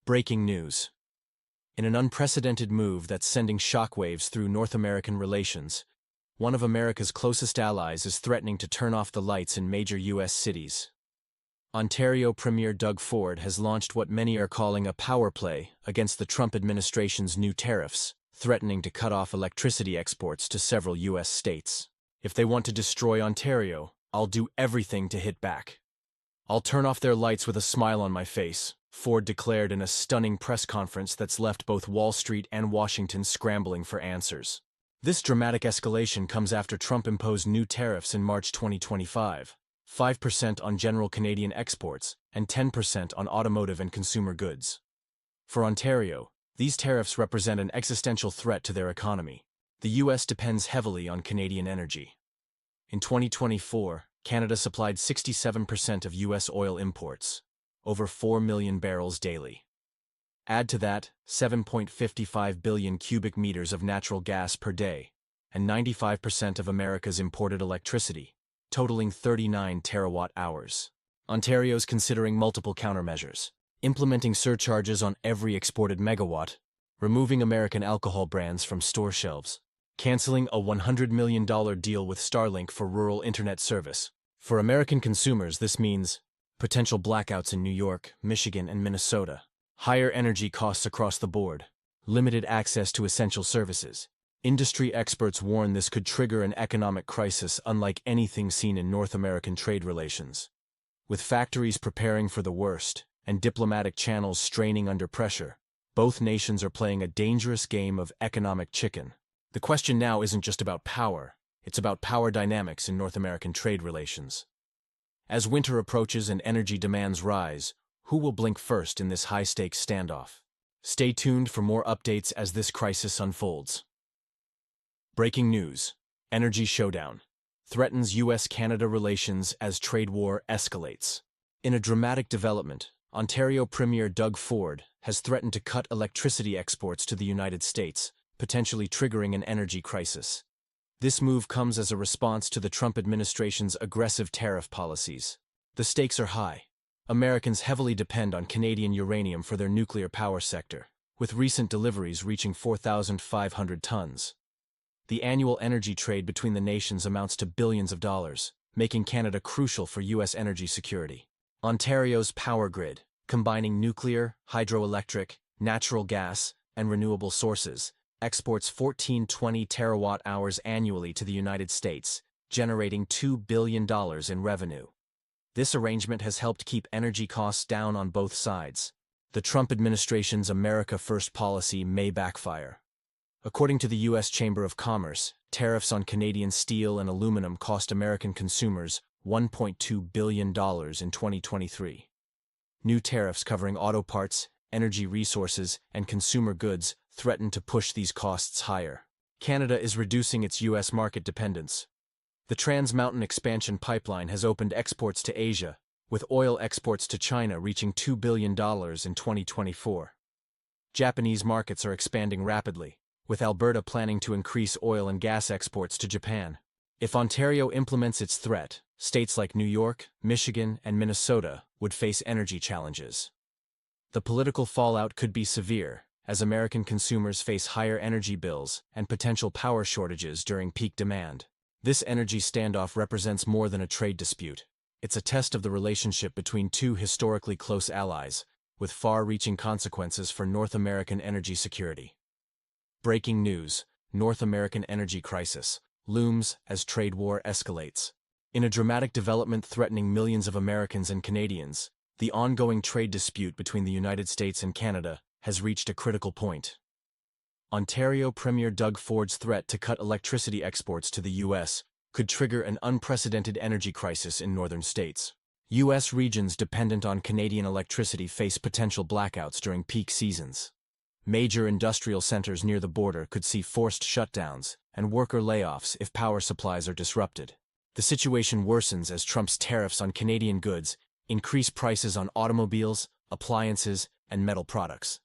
Breaking news. In an unprecedented move that's sending shockwaves through North American relations, one of America's closest allies is threatening to turn off the lights in major U.S. cities. Ontario Premier Doug Ford has launched what many are calling a power play against the Trump administration's new tariffs, threatening to cut off electricity exports to several U.S. states. If they want to destroy Ontario, I'll do everything to hit back. I'll turn off their lights with a smile on my face, Ford declared in a stunning press conference that's left both Wall Street and Washington scrambling for answers. This dramatic escalation comes after Trump imposed new tariffs in March 2025, 5% on general Canadian exports and 10% on automotive and consumer goods. For Ontario, these tariffs represent an existential threat to their economy. The U.S. depends heavily on Canadian energy. In 2024, Canada supplied 67% of U.S. oil imports, over 4 million barrels daily. Add to that 7.55 billion cubic meters of natural gas per day, and 95% of America's imported electricity, totaling 39 terawatt-hours. Ontario's considering multiple countermeasures, implementing surcharges on every exported megawatt, removing American alcohol brands from store shelves, canceling a $100 million deal with Starlink for rural internet service. For American consumers, this means potential blackouts in New York, Michigan, and Minnesota, higher energy costs across the board, limited access to essential services. Industry experts warn this could trigger an economic crisis unlike anything seen in North American trade relations. With factories preparing for the worst and diplomatic channels straining under pressure, both nations are playing a dangerous game of economic chicken. The question now isn't just about power, it's about power dynamics in North American trade relations. As winter approaches and energy demands rise, who will blink first in this high-stakes standoff? Stay tuned for more updates as this crisis unfolds. Breaking news. Energy showdown. Threatens U.S.-Canada relations as trade war escalates. In a dramatic development, Ontario Premier Doug Ford has threatened to cut electricity exports to the United States, potentially triggering an energy crisis. This move comes as a response to the Trump administration's aggressive tariff policies. The stakes are high. Americans heavily depend on Canadian uranium for their nuclear power sector, with recent deliveries reaching 4,500 tons. The annual energy trade between the nations amounts to billions of dollars, making Canada crucial for U.S. energy security. Ontario's power grid, combining nuclear, hydroelectric, natural gas, and renewable sources, exports 1420 terawatt-hours annually to the United States, generating $2 billion in revenue. This arrangement has helped keep energy costs down on both sides. The Trump administration's America First policy may backfire. According to the U.S. Chamber of Commerce, tariffs on Canadian steel and aluminum cost American consumers $1.2 billion in 2023. New tariffs covering auto parts, energy resources, and consumer goods threaten to push these costs higher. Canada is reducing its U.S. market dependence. The Trans Mountain Expansion Pipeline has opened exports to Asia, with oil exports to China reaching $2 billion in 2024. Japanese markets are expanding rapidly, with Alberta planning to increase oil and gas exports to Japan. If Ontario implements its threat, states like New York, Michigan, and Minnesota would face energy challenges. The political fallout could be severe, as American consumers face higher energy bills and potential power shortages during peak demand. This energy standoff represents more than a trade dispute. It's a test of the relationship between two historically close allies, with far-reaching consequences for North American energy security. Breaking news. North American energy crisis looms as trade war escalates. In a dramatic development threatening millions of Americans and Canadians, the ongoing trade dispute between the United States and Canada has reached a critical point. Ontario Premier Doug Ford's threat to cut electricity exports to the U.S. could trigger an unprecedented energy crisis in northern states. U.S. regions dependent on Canadian electricity face potential blackouts during peak seasons. Major industrial centers near the border could see forced shutdowns and worker layoffs if power supplies are disrupted. The situation worsens as Trump's tariffs on Canadian goods increase prices on automobiles, appliances, and metal products.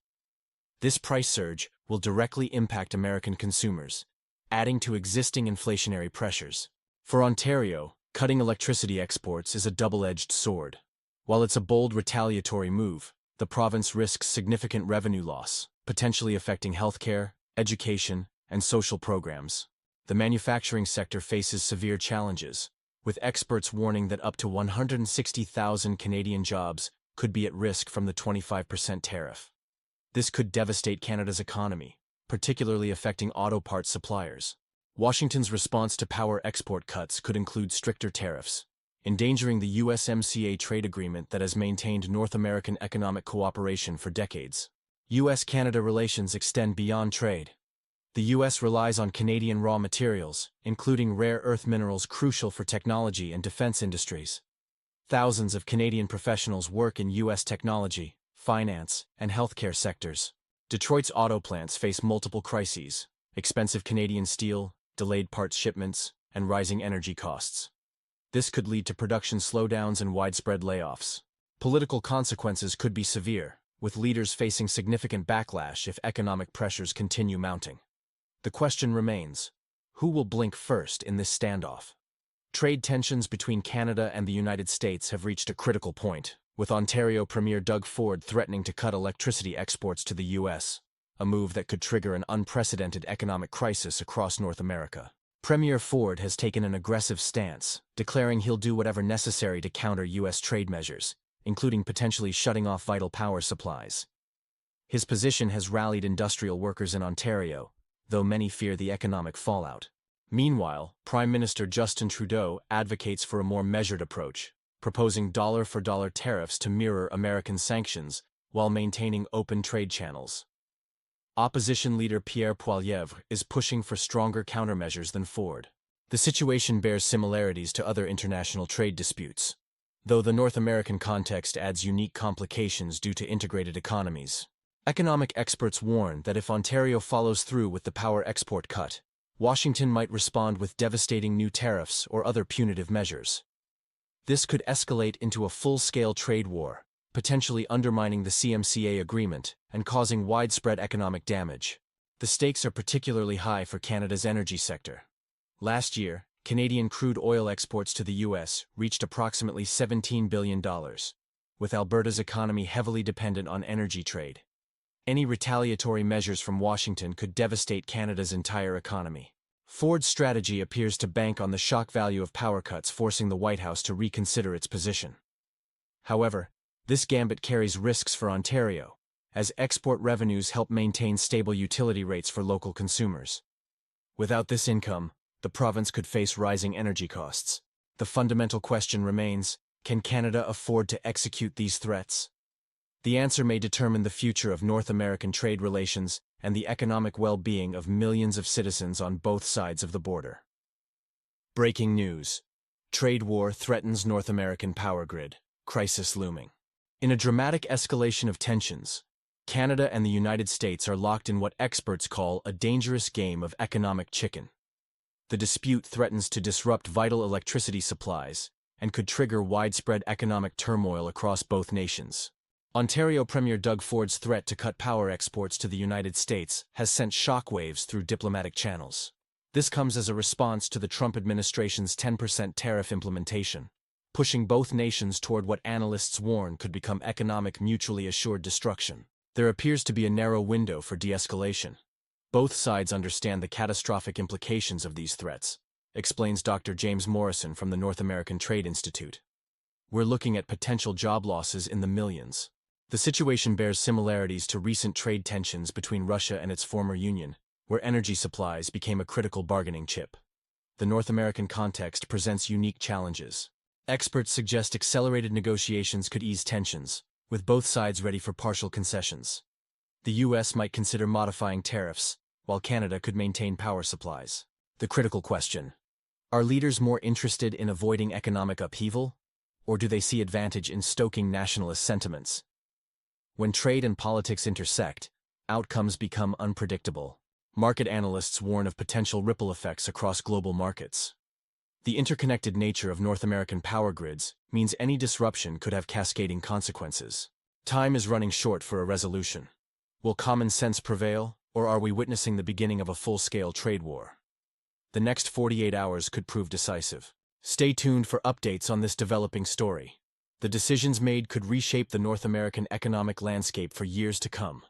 This price surge will directly impact American consumers, adding to existing inflationary pressures. For Ontario, cutting electricity exports is a double-edged sword. While it's a bold retaliatory move, the province risks significant revenue loss, potentially affecting healthcare, education, and social programs. The manufacturing sector faces severe challenges, with experts warning that up to 160,000 Canadian jobs could be at risk from the 25% tariff. This could devastate Canada's economy, particularly affecting auto parts suppliers. Washington's response to power export cuts could include stricter tariffs, endangering the USMCA trade agreement that has maintained North American economic cooperation for decades. US-Canada relations extend beyond trade. The US relies on Canadian raw materials, including rare earth minerals crucial for technology and defense industries. Thousands of Canadian professionals work in US technology, finance, and healthcare sectors. Detroit's auto plants face multiple crises: expensive Canadian steel, delayed parts shipments, and rising energy costs. This could lead to production slowdowns and widespread layoffs. Political consequences could be severe, with leaders facing significant backlash if economic pressures continue mounting. The question remains, who will blink first in this standoff? Trade tensions between Canada and the United States have reached a critical point, with Ontario Premier Doug Ford threatening to cut electricity exports to the US, a move that could trigger an unprecedented economic crisis across North America. Premier Ford has taken an aggressive stance, declaring he'll do whatever necessary to counter US trade measures, including potentially shutting off vital power supplies. His position has rallied industrial workers in Ontario, though many fear the economic fallout. Meanwhile, Prime Minister Justin Trudeau advocates for a more measured approach, proposing dollar-for-dollar tariffs to mirror American sanctions while maintaining open trade channels. Opposition leader Pierre Poilievre is pushing for stronger countermeasures than Ford. The situation bears similarities to other international trade disputes, though the North American context adds unique complications due to integrated economies. Economic experts warn that if Ontario follows through with the power export cut, Washington might respond with devastating new tariffs or other punitive measures. This could escalate into a full-scale trade war, potentially undermining the CMCA agreement and causing widespread economic damage. The stakes are particularly high for Canada's energy sector. Last year, Canadian crude oil exports to the US reached approximately $17 billion, with Alberta's economy heavily dependent on energy trade. Any retaliatory measures from Washington could devastate Canada's entire economy. Ford's strategy appears to bank on the shock value of power cuts, forcing the White House to reconsider its position. However, this gambit carries risks for Ontario, as export revenues help maintain stable utility rates for local consumers. Without this income, the province could face rising energy costs. The fundamental question remains, can Canada afford to execute these threats? The answer may determine the future of North American trade relations and the economic well-being of millions of citizens on both sides of the border. Breaking news: trade war threatens North American power grid, crisis looming. In a dramatic escalation of tensions, Canada and the United States are locked in what experts call a dangerous game of economic chicken. The dispute threatens to disrupt vital electricity supplies and could trigger widespread economic turmoil across both nations. Ontario Premier Doug Ford's threat to cut power exports to the United States has sent shockwaves through diplomatic channels. This comes as a response to the Trump administration's 10% tariff implementation, pushing both nations toward what analysts warn could become economic mutually assured destruction. There appears to be a narrow window for de-escalation. Both sides understand the catastrophic implications of these threats, explains Dr. James Morrison from the North American Trade Institute. We're looking at potential job losses in the millions. The situation bears similarities to recent trade tensions between Russia and its former union, where energy supplies became a critical bargaining chip. The North American context presents unique challenges. Experts suggest accelerated negotiations could ease tensions, with both sides ready for partial concessions. The US might consider modifying tariffs, while Canada could maintain power supplies. The critical question: are leaders more interested in avoiding economic upheaval, or do they see advantage in stoking nationalist sentiments? When trade and politics intersect, outcomes become unpredictable. Market analysts warn of potential ripple effects across global markets. The interconnected nature of North American power grids means any disruption could have cascading consequences. Time is running short for a resolution. Will common sense prevail, or are we witnessing the beginning of a full-scale trade war? The next 48 hours could prove decisive. Stay tuned for updates on this developing story. The decisions made could reshape the North American economic landscape for years to come.